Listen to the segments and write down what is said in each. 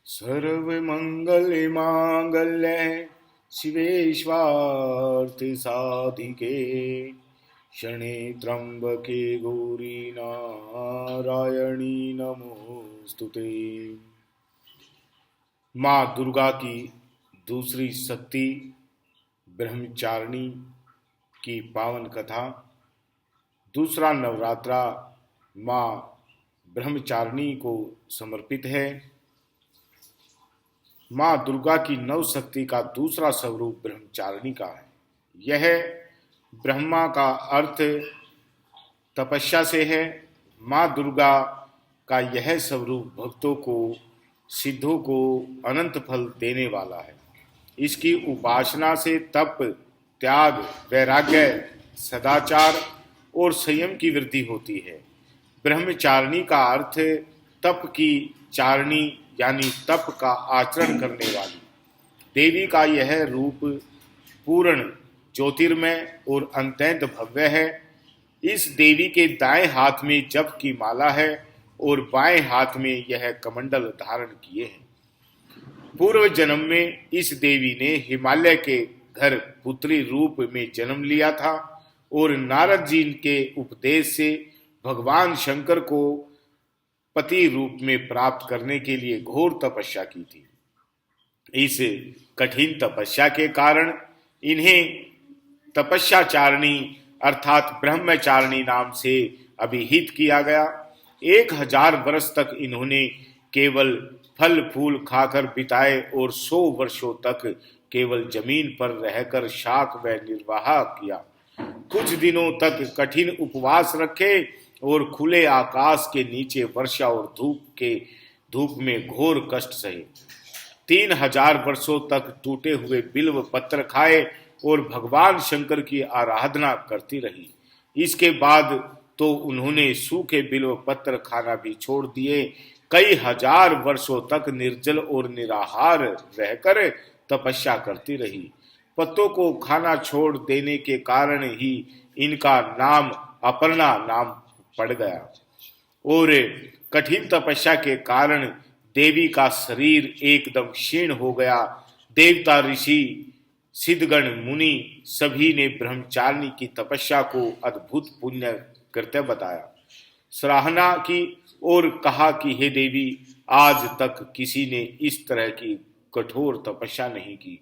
सर्वमङ्गलमाङ्गल्ये शिवे स्वार्थ साधिके शरणे त्र्यंबके गौरी नारायणी नमोस्तुते। माँ दुर्गा की दूसरी शक्ति ब्रह्मचारिणी की पावन कथा। दूसरा नवरात्रा माँ ब्रह्मचारिणी को समर्पित है। माँ दुर्गा की नव शक्ति का दूसरा स्वरूप ब्रह्मचारिणी का है। यह ब्रह्मा का अर्थ तपस्या से है। माँ दुर्गा का यह स्वरूप भक्तों को सिद्धों को अनंत फल देने वाला है। इसकी उपासना से तप, त्याग, वैराग्य, सदाचार और संयम की वृद्धि होती है। ब्रह्मचारिणी का अर्थ तप की चारिणी यानी तप का आचरण करने वाली। देवी का यह रूप पूर्ण, ज्योतिर्मय और अत्यंत भव्य है। इस देवी के दाएं हाथ में जप की माला है और बाएं हाथ में यह कमंडल धारण किए हैं। पूर्व जन्म में इस देवी ने हिमालय के घर पुत्री रूप में जन्म लिया था और नारद जी के उपदेश से भगवान शंकर को पति रूप में प्राप्त करने के लिए घोर तपस्या की थी। इस कठिन तपस्या के कारण इन्हें तपस्याचारिणी अर्थात ब्रह्मचारिणी नाम से अभिहित किया गया। 1000 वर्ष तक इन्होंने केवल फल फूल खाकर बिताए और 100 वर्षों तक केवल जमीन पर रहकर शाक व निर्वाह किया। कुछ दिनों तक कठिन उपवास रखे और खुले आकाश के नीचे वर्षा और धूप में घोर कष्ट सहे। 3000 वर्षों तक टूटे हुए बिल्व पत्र खाए और भगवान शंकर की आराधना करती रही। इसके बाद तो उन्होंने सूखे बिल्व पत्र खाना भी छोड़ दिए। कई हजार वर्षों तक निर्जल और निराहार रहकर तपस्या करती रही। पत्तों को खाना छोड़ देने के कारण ही इनका नाम अपर्णा नाम पड़ गया और कठिन तपस्या के कारण देवी का शरीर एकदम क्षीण हो गया। देवता, ऋषि, सिद्धगण, मुनि सभी ने ब्रह्मचारिणी की तपस्या को अद्भुत पुण्य कृत्य बताया, सराहना की और कहा कि हे देवी, आज तक किसी ने इस तरह की कठोर तपस्या नहीं की।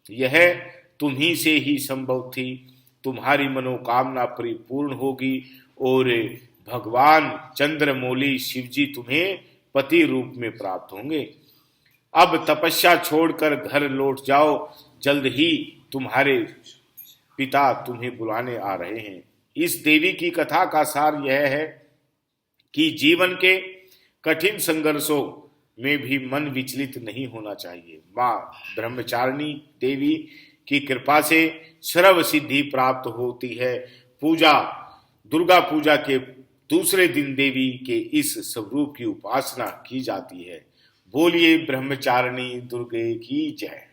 यह तुम्ही से ही संभव थी। तुम्हारी मनोकामना परिपूर्ण होगी और भगवान चंद्रमौली शिवजी तुम्हें पति रूप में प्राप्त होंगे। अब तपस्या छोड़कर घर लौट जाओ, जल्द ही तुम्हारे पिता तुम्हें बुलाने आ रहे हैं। इस देवी की कथा का सार यह है कि जीवन के कठिन संघर्षों में भी मन विचलित नहीं होना चाहिए। माँ ब्रह्मचारिणी देवी की कृपा से सर्व सिद्धि प्राप्त होती है। दुर्गा पूजा के दूसरे दिन देवी के इस स्वरूप की उपासना की जाती है। बोलिए ब्रह्मचारिणी दुर्गे की जय।